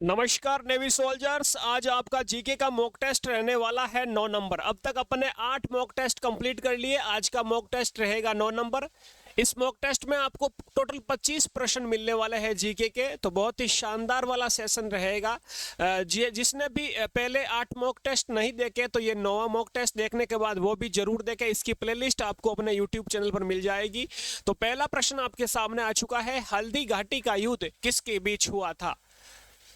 नमस्कार navy soldiers. आज आपका जीके का मॉक टेस्ट रहने वाला है 9 नंबर। अब तक अपने 8 मॉक टेस्ट कंप्लीट कर लिए। आज का मॉक टेस्ट रहेगा 9 नंबर। इस मॉक टेस्ट में आपको टोटल 25 प्रश्न मिलने वाले हैं जीके के, तो बहुत ही शानदार वाला सेशन रहेगा। जिसने भी पहले 8 मॉक टेस्ट नहीं देखे तो ये 9वां मॉक टेस्ट देखने के बाद वो भी जरूर देखे। इसकी प्लेलिस्ट आपको अपने यूट्यूब चैनल पर मिल जाएगी। तो पहला प्रश्न आपके सामने आ चुका है, हल्दी घाटी का युद्ध किसके बीच हुआ था?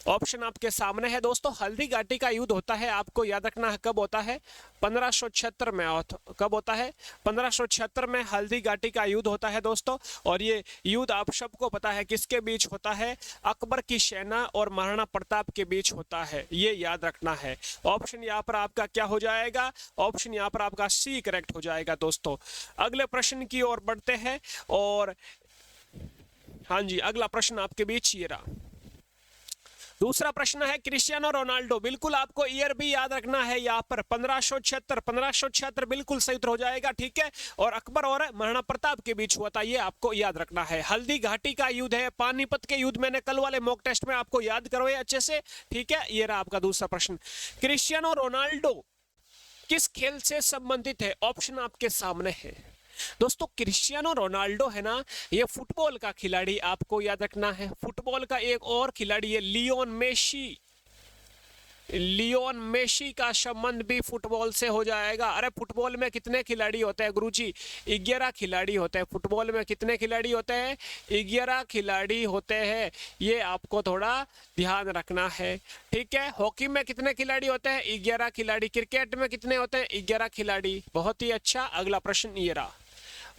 ऑप्शन आपके सामने है दोस्तों। हल्दी घाटी का युद्ध होता है, आपको याद रखना है कब होता है, 1576 में। कब होता है? 1576 में हल्दी घाटी का युद्ध होता है दोस्तों। और ये युद्ध आप सबको पता है किसके बीच होता है, अकबर की सेना और महाराणा प्रताप के बीच होता है, ये याद रखना है। ऑप्शन यहाँ पर आपका क्या हो जाएगा? ऑप्शन यहाँ पर आपका सी करेक्ट हो जाएगा दोस्तों। अगले प्रश्न की ओर बढ़ते हैं। और हाँ जी, अगला प्रश्न आपके बीच ये रहा। दूसरा प्रश्न है क्रिस्टियानो रोनाल्डो, बिल्कुल आपको ईयर भी याद रखना है यहाँ पर, 1576 बिल्कुल सही उत्तर हो जाएगा, ठीक है। और अकबर और महाराणा प्रताप के बीच हुआ था, ये आपको याद रखना है। हल्दी घाटी का युद्ध है, पानीपत के युद्ध मैंने कल वाले मॉक टेस्ट में आपको याद करवाया अच्छे से, ठीक है। ये रहा आपका दूसरा प्रश्न। क्रिस्टियानो रोनाल्डो किस खेल से संबंधित है? ऑप्शन आपके सामने है दोस्तों। क्रिस्टियानो रोनाल्डो है ना, ये फुटबॉल का खिलाड़ी, आपको याद रखना है। फुटबॉल का एक और खिलाड़ी है लियोन मेसी। लियोन मेसी का संबंध भी फुटबॉल से हो जाएगा। अरे फुटबॉल में कितने खिलाड़ी होते हैं गुरुजी? 11 खिलाड़ी होते हैं। फुटबॉल में कितने खिलाड़ी होते हैं? 11 खिलाड़ी होते हैं, ये आपको थोड़ा ध्यान रखना है, ठीक है। हॉकी में कितने खिलाड़ी होते हैं? 11 खिलाड़ी। क्रिकेट में कितने होते हैं? 11 खिलाड़ी। बहुत ही अच्छा। अगला प्रश्न ये रहा,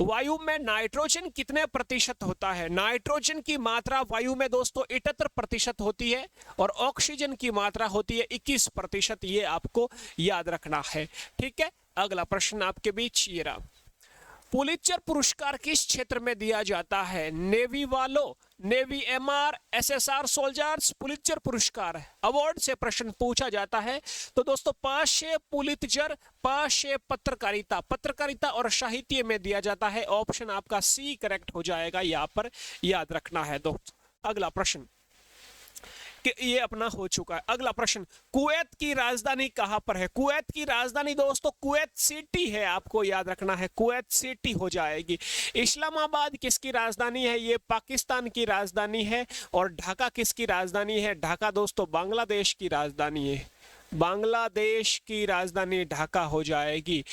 वायु में नाइट्रोजन कितने प्रतिशत होता है? नाइट्रोजन की मात्रा वायु में दोस्तों 78% होती है और ऑक्सीजन की मात्रा होती है 21%, ये आपको याद रखना है, ठीक है। अगला प्रश्न आपके बीच ये रहा, पुलित्जर पुरस्कार किस क्षेत्र में दिया जाता है? नेवी वालों, navy MR, SSR soldiers, Pulitzer पुरस्कार अवार्ड से प्रश्न पूछा जाता है। तो दोस्तों पाशे पुलित्जर, पाशे पत्रकारिता, पत्रकारिता और साहित्य में दिया जाता है। ऑप्शन आपका सी करेक्ट हो जाएगा, यहाँ पर याद रखना है दोस्तों। अगला प्रश्न कि ये अपना हो चुका है। अगला प्रश्न, कुवैत की राजधानी कहां पर है? कुवैत की राजधानी दोस्तों कुवैत सिटी है, आपको याद रखना है, कुवैत सिटी हो जाएगी। इस्लामाबाद किसकी राजधानी है? ये पाकिस्तान की राजधानी है। और ढाका किसकी राजधानी है? ढाका दोस्तों बांग्लादेश की राजधानी है। बांग्लादेश की राजधानी ढाका हो जाएगी।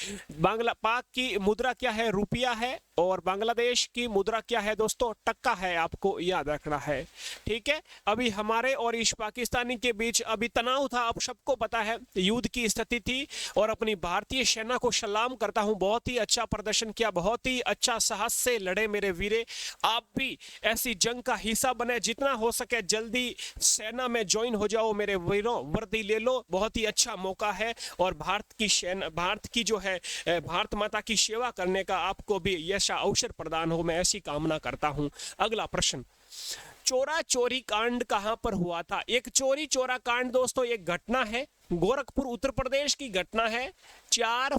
पाक की मुद्रा क्या है? रुपया है। और बांग्लादेश की मुद्रा क्या है दोस्तों? टक्का है, आपको याद रखना है, ठीक है। अभी हमारे और इस पाकिस्तानी के बीच अभी तनाव था, आप सबको पता है, युद्ध की स्थिति थी। और अपनी भारतीय सेना को सलाम करता हूं, बहुत ही अच्छा प्रदर्शन किया, बहुत ही अच्छा साहस से लड़े मेरे वीरे। आप भी ऐसी जंग का हिस्सा बने, जितना हो सके जल्दी सेना में ज्वाइन हो जाओ मेरे वीरों, वर्दी ले लो, बहुत ही अच्छा मौका है। और भारत की सेना, भारत की जो है भारत माता की सेवा करने का आपको भी ऐसा अवसर प्रदान हो, मैं ऐसी कामना करता हूं। अगला प्रश्न, चोरा चोरी कांड कहां पर हुआ था? एक चोरी चोरा कांड दोस्तों एक घटना है, गोरखपुर उत्तर प्रदेश की घटना है। 4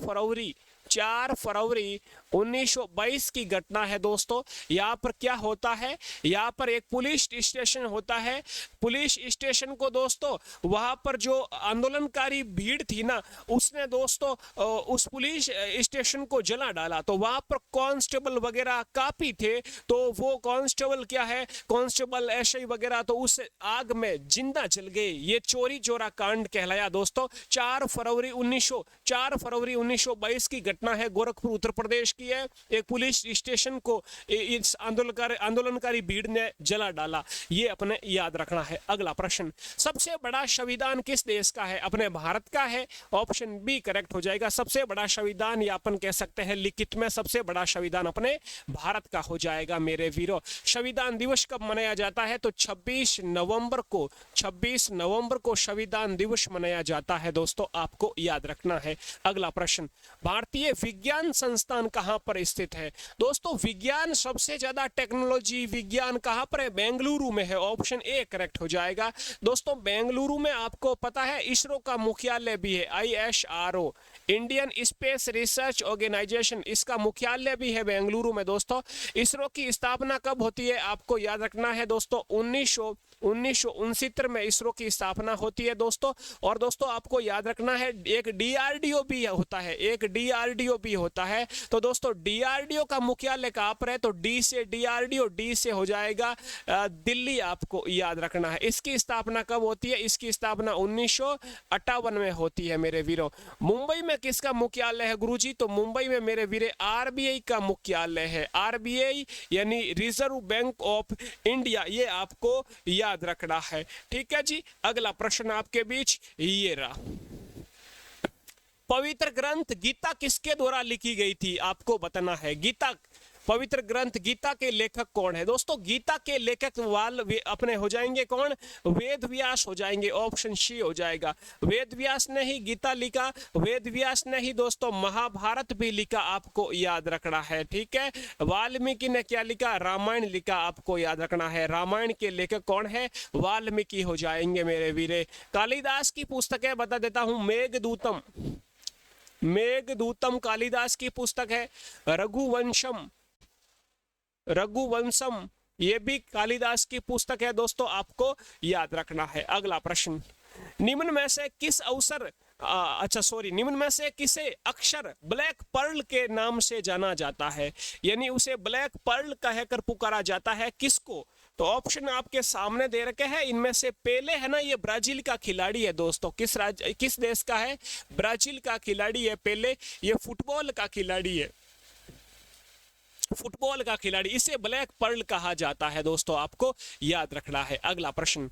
फरवरी 1922 की घटना है दोस्तों। यहाँ पर क्या होता है, यहाँ पर एक पुलिस स्टेशन होता है। पुलिस स्टेशन को दोस्तों, वहां पर जो आंदोलनकारी भीड़ थी ना, उसने दोस्तों उस पुलिस स्टेशन को जला डाला। तो वहां पर कांस्टेबल वगैरह काफी थे, तो वो कांस्टेबल क्या है, कांस्टेबल ऐसे वगैरह, तो उस आग में जिंदा जल गए। ये चोरी चोरा कांड कहलाया दोस्तों। 4 फरवरी 1922 की घटना है, गोरखपुर उत्तर प्रदेश की है। एक पुलिस स्टेशन को इस आंदोलनकारी भीड़ ने जला डाला, ये अपने याद रखना है। अगला प्रश्न, सबसे बड़ा संविधान किस देश का है? अपने भारत का है। ऑप्शन बी करेक्ट हो जाएगा। सबसे बड़ा संविधान या अपन कह सकते हैं लिखित में सबसे बड़ा संविधान अपने भारत का हो जाएगा मेरे वीरों। संविधान दिवस कब मनाया जाता है? तो 26 नवंबर को संविधान दिवस मनाया जाता है दोस्तों, आपको याद रखना है। अगला प्रश्न, भारतीय भारतीय विज्ञान संस्थान कहाँ पर स्थित है? दोस्तों विज्ञान, सबसे ज्यादा टेक्नोलॉजी विज्ञान कहाँ पर है? बेंगलुरु में है। ऑप्शन ए करेक्ट हो जाएगा। दोस्तों बेंगलुरु में आपको पता है इसरो का मुख्यालय भी है, ISRO, Indian space research organisation, इसका मुख्यालय भी है बेंगलुरु में। दोस्तों इसरो की स्थापना कब होती है? आपको याद रखना है दोस्तों 1969 में इसरो की स्थापना होती है दोस्तों। और दोस्तों आपको याद रखना है एक DRDO भी होता है, एक DRDO भी होता है। तो दोस्तों DRDO का मुख्यालय कहाँ पर है? तो डी से DRDO, डी से हो जाएगा दिल्ली, आपको याद रखना है। इसकी स्थापना कब होती है? इसकी स्थापना 1958 में होती है मेरे वीरों। मुंबई में किसका मुख्यालय है गुरुजी? तो मुंबई में मेरे वीरे RBI का मुख्यालय है। RBI यानी रिजर्व बैंक ऑफ इंडिया, ये आपको याद रखना है। ठीक है जी, अगला प्रश्न आपके बीच ये रहा। पवित्र ग्रंथ गीता किसके द्वारा लिखी गई थी? आपको बताना है। गीता, पवित्र ग्रंथ गीता के लेखक कौन है? दोस्तों गीता के लेखक अपने हो जाएंगे कौन? वेद व्यास हो जाएंगे। ऑप्शन सी हो जाएगा। वेद व्यास ने ही गीता लिखा, वेद व्यास ने ही दोस्तों महाभारत भी लिखा, आपको याद रखना है। ठीक है, वाल्मीकि ने क्या लिखा? रामायण लिखा, आपको याद रखना है। रामायण के लेखक कौन है? वाल्मीकि हो जाएंगे मेरे वीरे। कालिदास की पुस्तकें बता देता हूं। मेघदूतम, मेघदूतम कालिदास की पुस्तक है। रघुवंशम, रघुवंशम ये भी कालिदास की पुस्तक है दोस्तों, आपको याद रखना है। अगला प्रश्न, निम्न में से किस अवसर निम्न में से किसे अक्षर ब्लैक पर्ल के नाम से जाना जाता है? यानी उसे ब्लैक पर्ल कहकर पुकारा जाता है, किसको? तो ऑप्शन आपके सामने दे रखे हैं। इनमें से पेले है ना, ये ब्राजील का खिलाड़ी है दोस्तों। किस देश का है? ब्राजील का खिलाड़ी है पेले। ये फुटबॉल का खिलाड़ी है, फुटबॉल का खिलाड़ी, इसे ब्लैक पर्ल कहा जाता है दोस्तों, आपको याद रखना है। अगला प्रश्न,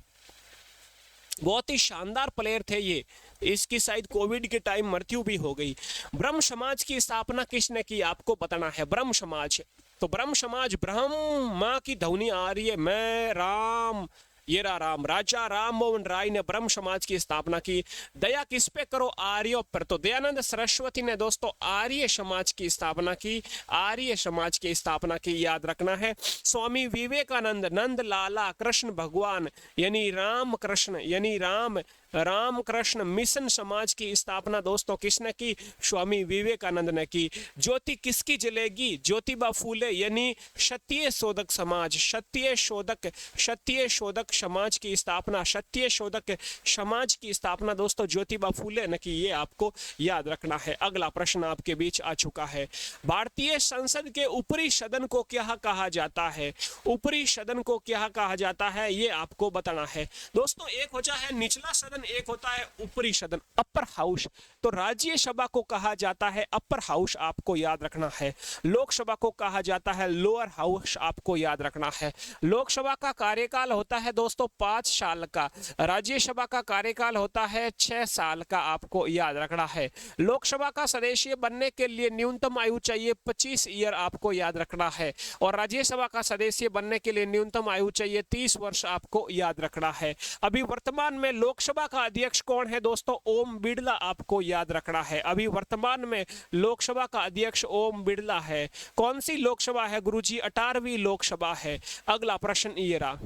बहुत ही शानदार प्लेयर थे ये, इसकी शायद कोविड के टाइम मृत्यु भी हो गई। ब्रह्म समाज की स्थापना किसने की? आपको बताना है। ब्रह्म समाज, तो ब्रह्म समाज, ब्रह्मा की ध्वनि आ रही है, मैं राम, ये राम, राजा राम मोहन राय ने ब्रह्म समाज की स्थापना की। दया किस पे करो? आर्यों पर। तो दयानंद सरस्वती ने दोस्तों आर्य समाज की स्थापना की, आर्य समाज की स्थापना की, याद रखना है। स्वामी विवेकानंद, नंद लाला कृष्ण भगवान यानी राम कृष्ण, यानी राम कृष्ण मिशन समाज की स्थापना दोस्तों किसने की? स्वामी विवेकानंद ने की। ज्योति किसकी जलेगी? ज्योतिबा फूले यानी सत्य शोधक समाज, सत्य शोधक समाज की स्थापना, सत्य शोधक समाज की स्थापना दोस्तों ज्योतिबा फूले ने की, ये आपको याद रखना है। अगला प्रश्न आपके बीच आ चुका है। भारतीय संसद के ऊपरी सदन को क्या कहा जाता है? ऊपरी सदन को क्या कहा जाता है, ये आपको बताना है दोस्तों। एक होता है निचला सदन, एक होता है ऊपरी सदन, अपर हाउस। तो राज्यसभा को कहा जाता है अपर हाउस, आपको याद रखना है। लोकसभा को कहा जाता है लोअर हाउस, आपको याद रखना है। लोकसभा का कार्यकाल होता है दोस्तों 5 साल का, राज्यसभा का कार्यकाल होता है 6 साल का, आपको याद रखना है। लोकसभा का सदस्य बनने के लिए न्यूनतम आयु चाहिए 25 ईयर, आपको याद रखना है। और राज्यसभा का सदस्य बनने के लिए न्यूनतम आयु चाहिए 30 वर्ष, आपको याद रखना है। अभी वर्तमान में लोकसभा का अध्यक्ष कौन है दोस्तों? ओम बिड़ला, आपको याद रखना है। अभी वर्तमान में लोकसभा का अध्यक्ष ओम बिड़ला है। कौन सी लोकसभा है गुरुजी? 18वीं लोकसभा है। अगला प्रश्न ये रहा,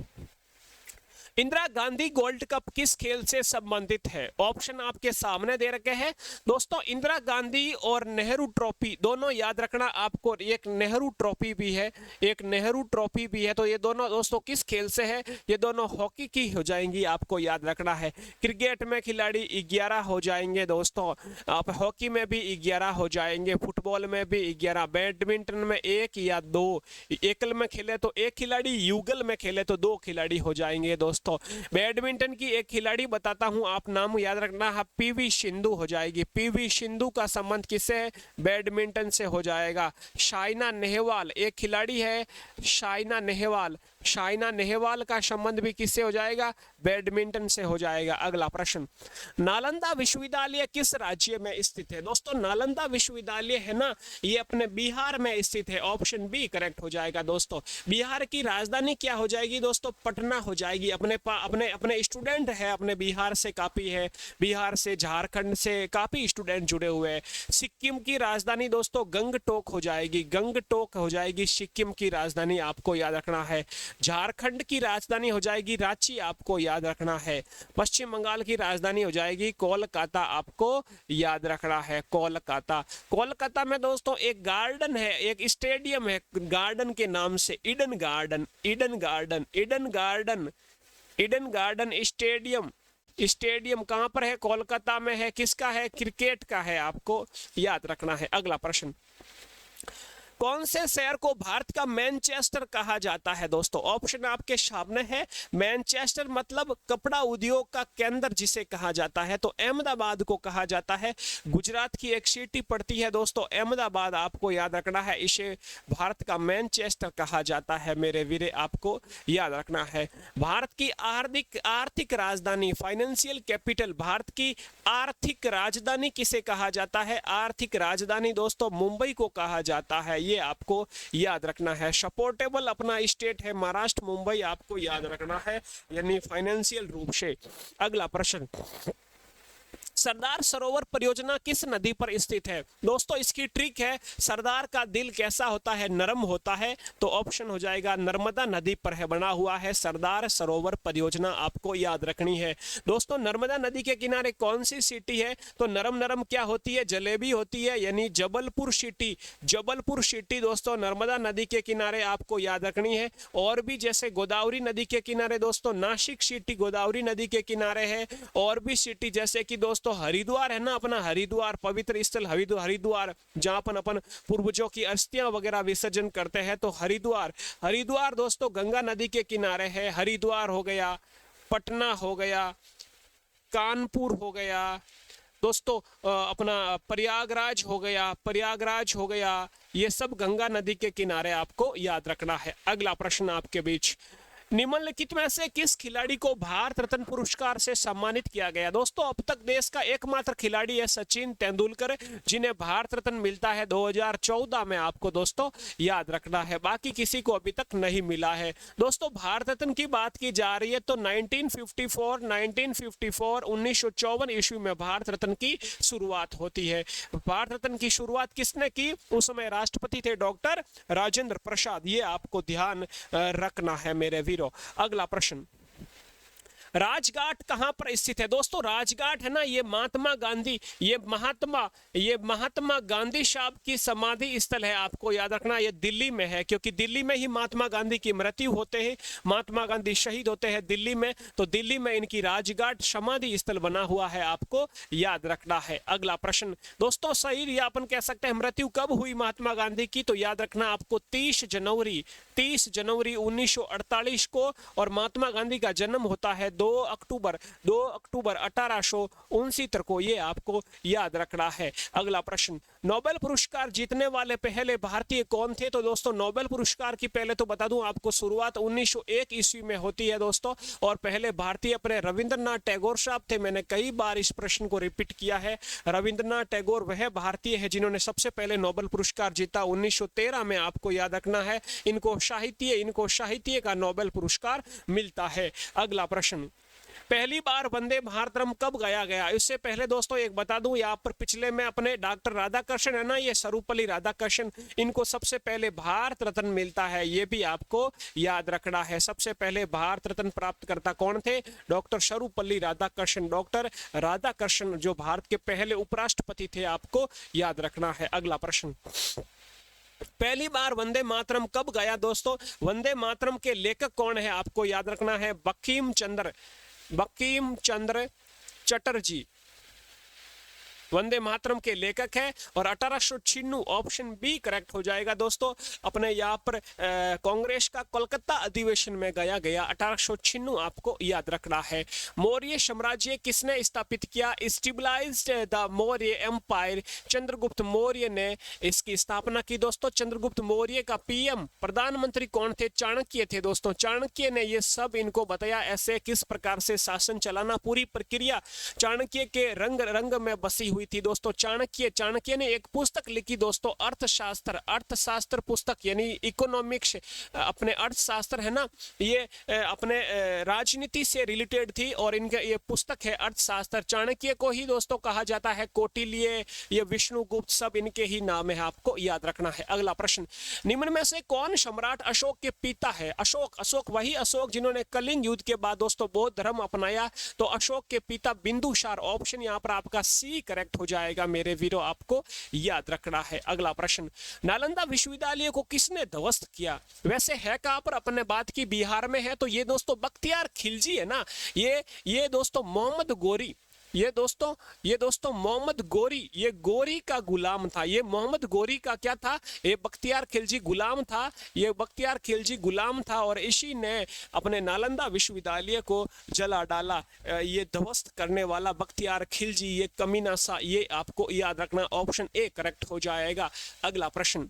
इंदिरा गांधी गोल्ड कप किस खेल से संबंधित है? ऑप्शन आपके सामने दे रखे हैं दोस्तों। इंदिरा गांधी और नेहरू ट्रॉफी दोनों याद रखना आपको, एक नेहरू ट्रॉफी भी है, एक नेहरू ट्रॉफी भी है। तो ये दोनों दोस्तों किस खेल से है? ये दोनों हॉकी की हो जाएंगी, आपको याद रखना है। क्रिकेट में खिलाड़ी 11 हो जाएंगे दोस्तों, आप हॉकी में भी 11 हो जाएंगे, फुटबॉल में भी 11, बैडमिंटन में 1 या 2, एकल में खेले तो 1 खिलाड़ी, युगल में खेले तो 2 खिलाड़ी हो जाएंगे दोस्तों। बैडमिंटन की एक खिलाड़ी बताता हूं, आप नाम याद रखना है, पीवी सिंधु हो जाएगी। पीवी सिंधु का संबंध किससे है? बैडमिंटन से हो जाएगा। साइना नेहवाल एक खिलाड़ी है, साइना नेहवाल, साइना नेहवाल का संबंध भी किससे हो जाएगा? बैडमिंटन से हो जाएगा। अगला प्रश्न, नालंदा विश्वविद्यालय किस राज्य में स्थित है? दोस्तों नालंदा विश्वविद्यालय है ना, ये अपने बिहार में स्थित है। ऑप्शन बी करेक्ट हो जाएगा। दोस्तों बिहार की राजधानी क्या हो जाएगी? दोस्तों पटना हो जाएगी। अपने अपने अपने स्टूडेंट है, अपने बिहार से काफी है, बिहार से झारखंड से काफी स्टूडेंट जुड़े हुए हैं। सिक्किम की राजधानी दोस्तों गंगटोक हो जाएगी, गंगटोक हो जाएगी सिक्किम की राजधानी, आपको याद रखना है। झारखंड की राजधानी हो जाएगी रांची, आपको याद रखना है। पश्चिम बंगाल की राजधानी हो जाएगी कोलकाता, आपको याद रखना है कोलकाता। कोलकाता में दोस्तों एक गार्डन है, एक स्टेडियम है गार्डन के नाम से, Eden garden, Eden garden, Eden garden, Eden garden stadium. Stadium कहां पर है? कोलकाता में है। किसका है? क्रिकेट का है, आपको याद रखना है। अगला प्रश्न, कौन से शहर को भारत का मैनचेस्टर कहा जाता है? दोस्तों ऑप्शन आपके सामने है। मैनचेस्टर मतलब कपड़ा उद्योग का केंद्र जिसे कहा जाता है, तो अहमदाबाद को कहा जाता है। गुजरात की एक सिटी पड़ती है दोस्तों अहमदाबाद, आपको याद रखना है, इसे भारत का मैनचेस्टर कहा जाता है मेरे वीरे, आपको याद रखना है। भारत की आर्थिक राजधानी, फाइनेंशियल कैपिटल, भारत की आर्थिक राजधानी किसे कहा जाता है? आर्थिक राजधानी दोस्तों मुंबई को कहा जाता है, ये आपको याद रखना है। सपोर्टेबल अपना स्टेट है महाराष्ट्र, मुंबई आपको याद रखना है, यानी फाइनेंशियल रूप से। अगला प्रश्न, सरदार सरोवर परियोजना किस नदी पर स्थित है? दोस्तों इसकी ट्रिक है, सरदार का दिल कैसा होता है? नरम होता है, तो ऑप्शन हो जाएगा नर्मदा नदी पर है बना हुआ है सरदार सरोवर परियोजना, आपको याद रखनी है। दोस्तों नर्मदा नदी के किनारे कौन सी सिटी है? तो नरम नरम क्या होती है? जलेबी होती है, यानी जबलपुर सिटी, जबलपुर सिटी दोस्तों नर्मदा नदी के किनारे आपको याद रखनी है। और भी जैसे गोदावरी नदी के किनारे दोस्तों नासिक सिटी गोदावरी नदी के किनारे है। और भी सिटी जैसे कि दोस्तों हरिद्वार है ना, अपना हरिद्वार पवित्र स्थल हरिद्वार, जहां अपन पूर्वजों की अस्थियां वगैरह विसर्जन करते हैं, तो हरिद्वार, हरिद्वार दोस्तों गंगा नदी के किनारे है। हरिद्वार हो गया, पटना हो गया, कानपुर हो गया दोस्तों, अपना प्रयागराज हो गया, प्रयागराज हो गया, ये सब गंगा नदी के किनारे आपको याद रखना है। अगला प्रश्न आपके बीच, निम्नलिखित में से किस खिलाड़ी को भारत रत्न पुरस्कार से सम्मानित किया गया? दोस्तों अब तक देश का एकमात्र खिलाड़ी है सचिन तेंदुलकर, जिन्हें भारत रत्न मिलता है 2014 में, आपको दोस्तों याद रखना है, बाकी किसी को अभी तक नहीं मिला है। दोस्तों भारत रत्न की बात की जा रही है तो 1954 1954 ईस्वी में भारत रत्न की शुरुआत होती है। भारत रत्न की शुरुआत किसने की? उस समय राष्ट्रपति थे डॉक्टर राजेंद्र प्रसाद, ये आपको ध्यान रखना है मेरे वीरों। अगला प्रश्न, राजघाट कहां पर स्थित है? दोस्तों राजघाट है ना, ये महात्मा गांधी, ये महात्मा गांधी साहब की समाधि स्थल है, आपको याद रखना। ये दिल्ली में है, क्योंकि दिल्ली में ही महात्मा गांधी की मृत्यु होते हैं, महात्मा गांधी शहीद होते हैं दिल्ली में, तो दिल्ली में इनकी राजघाट समाधि स्थल बना हुआ है, आपको याद रखना है। अगला प्रश्न दोस्तों, सही या अपन कह सकते हैं मृत्यु कब हुई महात्मा गांधी की? तो याद रखना आपको 30 जनवरी 1948 को, और महात्मा गांधी का जन्म होता है 2 अक्टूबर 1869 को, ये आपको याद रखना है। अगला प्रश्न, नोबेल पुरस्कार जीतने वाले पहले भारतीय कौन थे? तो दोस्तों नोबेल पुरस्कार की पहले तो बता दूं आपको शुरुआत 1901 ईस्वी में होती है दोस्तों, और पहले भारतीय अपने रविंद्रनाथ टैगोर साहब थे। मैंने कई बार इस प्रश्न को रिपीट किया है, रविंद्रनाथ टैगोर वह भारतीय है जिन्होंने सबसे पहले नोबेल पुरस्कार जीता 1913 में, आपको याद रखना है। इनको साहित्य का नोबेल पुरस्कार मिलता है। अगला प्रश्न, पहली बार वंदे भारतम कब गाया गया? इससे पहले दोस्तों एक बता दूं, यहाँ पर पिछले में अपने डॉक्टर राधाकृष्णन है ना, ये सर्वपल्ली राधाकृष्णन, इनको सबसे पहले भारत रत्न मिलता है, ये भी आपको याद रखना है। सबसे पहले भारत रत्न प्राप्तकर्ता कौन थे? डॉक्टर सर्वपल्ली राधाकृष्णन, डॉक्टर राधाकृष्णन जो भारत के पहले उपराष्ट्रपति थे, आपको याद रखना है। अगला प्रश्न, पहली बार वंदे मातरम कब गाया? दोस्तों वंदे मातरम के लेखक कौन है? आपको याद रखना है बंकिम चंद्र चटर्जी, वंदे मातरम के लेखक है और 1896 ऑप्शन बी करेक्ट हो जाएगा दोस्तों। अपने यहाँ पर कांग्रेस का कोलकाता अधिवेशन में गया 1896 आपको याद रखना है। मौर्य साम्राज्य किसने स्थापित किया? Stabilised the Maurya empire, Chandragupta Maurya ने इसकी स्थापना की दोस्तों। चंद्रगुप्त मौर्य का पीएम प्रधानमंत्री कौन थे? चाणक्य थे दोस्तों। चाणक्य ने ये सब इनको बताया ऐसे किस प्रकार से शासन चलाना, पूरी प्रक्रिया चाणक्य के रंग रंग में बसी हुई थी दोस्तों। चाणक्य ने एक पुस्तक लिखी दोस्तों, अर्थशास्त्र पुस्तक, यानी इकोनॉमिक्स, अपने अर्थशास्त्र है ना, ये अपने राजनीति से रिलेटेड थी और इनका ये पुस्तक है अर्थशास्त्र। चाणक्य को ही दोस्तों कहा जाता है कौटिल्य, ये विष्णुगुप्त, सब इनके ही नाम है, आपको याद रखना है। अगला प्रश्न, निम्न में से कौन सम्राट अशोक के पिता है? अशोक वही अशोक जिन्होंने कलिंग युद्ध के बाद दोस्तों बौद्ध धर्म अपनाया, तो अशोक के पिता बिंदुसार। ऑप्शन यहाँ पर आपका सी करेक्ट हो जाएगा मेरे वीरों, आपको याद रखना है। अगला प्रश्न, नालंदा विश्वविद्यालय को किसने ध्वस्त किया? वैसे है कहां पर? अपने बात की बिहार में है, तो ये दोस्तों बख्तियार खिलजी है ना, ये दोस्तों मोहम्मद गोरी, ये दोस्तों मोहम्मद गोरी, ये गोरी का गुलाम था। ये मोहम्मद गोरी का क्या था? ये बख्तियार खिलजी गुलाम था, ये बख्तियार खिलजी गुलाम था और इसी ने अपने नालंदा विश्वविद्यालय को जला डाला। ये ध्वस्त करने वाला बख्तियार खिलजी, ये कमीना सा, ये आपको याद रखना। ऑप्शन ए करेक्ट हो जाएगा। अगला प्रश्न,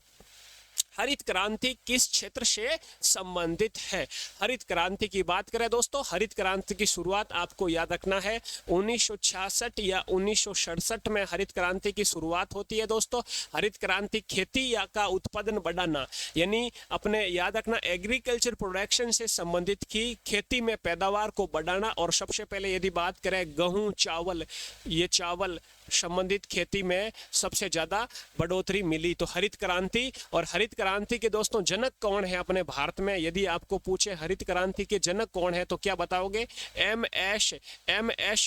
हरित क्रांति किस क्षेत्र से संबंधित है? हरित क्रांति की बात करें दोस्तों, हरित क्रांति की शुरुआत आपको याद रखना है 1966 या 1967 में हरित क्रांति की शुरुआत होती है दोस्तों। हरित क्रांति खेती या का उत्पादन बढ़ाना, यानी अपने याद रखना एग्रीकल्चर प्रोडक्शन से संबंधित की, खेती में पैदावार को बढ़ाना। और सबसे पहले यदि बात करें गेहूं, चावल, ये चावल संबंधित खेती में सबसे ज्यादा बढ़ोतरी मिली, तो हरित क्रांति। और हरित क्रांति के दोस्तों जनक कौन है अपने भारत में? यदि आपको पूछे हरित क्रांति के जनक कौन है तो क्या बताओगे? एम एस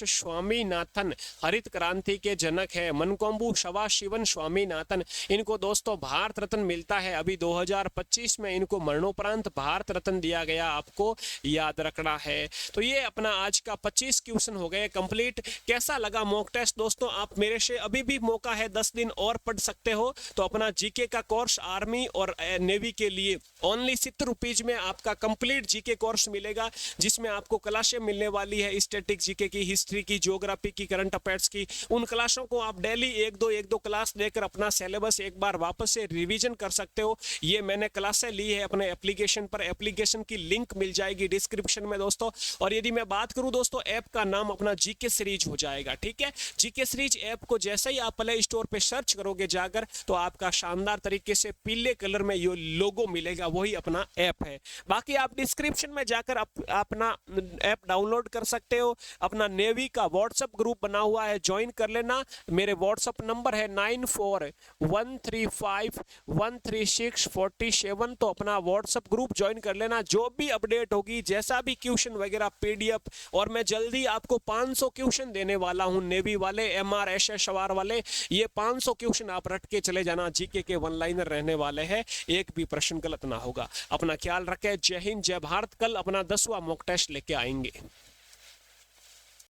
स्वामीनाथन हरित क्रांति के जनक है। मनकोम्बु सदाशिवन स्वामीनाथन, इनको दोस्तों भारत रत्न मिलता है। अभी 2025 में इनको मरणोपरांत भारत रत्न दिया गया, आपको याद रखना है। तो ये अपना आज का 25 क्वेश्चन हो गए कंप्लीट। कैसा लगा मॉक टेस्ट दोस्तों? आप मेरे से अभी भी मौका है, 10 दिन और पढ़ सकते हो। तो अपना जीके का कोर्स आर्मी और नेवी के लिए ओनली 70 रुपीज में आपका कंप्लीट जीके कोर्स मिलेगा, जिसमें आपको क्लासें मिलने वाली है स्टैटिक जीके की, हिस्ट्री की, ज्योग्राफी की, करंट अफेयर्स की। उन क्लासों को आप डेली एक दो क्लास लेकर अपना सिलेबस एक बार वापस से रिवीजन कर सकते हो। ये मैंने क्लासें ली है अपने एप्लीकेशन पर, एप्लीकेशन की लिंक मिल जाएगी डिस्क्रिप्शन में दोस्तों। और यदि मैं बात करूं दोस्तों, ऐप का नाम अपना जीके सीरीज हो जाएगा, ठीक है। जीके सीरीज ऐप को जैसे ही आप प्ले स्टोर पे सर्च करोगे जाकर, तो आपका शानदार तरीके से पीले कलर में ये लोगो मिलेगा, वही अपना ऐप है। बाकी आप डिस्क्रिप्शन में जाकर अपना ऐप डाउनलोड कर सकते हो। अपना नेवी का व्हाट्सएप ग्रुप बना हुआ है, ज्वाइन कर लेना। मेरे व्हाट्सएप नंबर है 9413513647, तो अपना व्हाट्सएप ग्रुप ज्वाइन कर लेना। जो भी अपडेट होगी, जैसा भी क्वेश्चन वगैरह पीडीएफ, और मैं जल्दी आपको 500 क्वेश्चन देने वाला हूं नेवी वाले, MRSS सवार वाले। ये 500 क्वेश्चन आप रट के चले जाना, जीके के वन लाइनर रहने वाले हैं, एक भी प्रश्न गलत ना होगा। अपना ख्याल रखें। जय हिंद, जय भारत। कल अपना 10वां मॉक टेस्ट लेके आएंगे।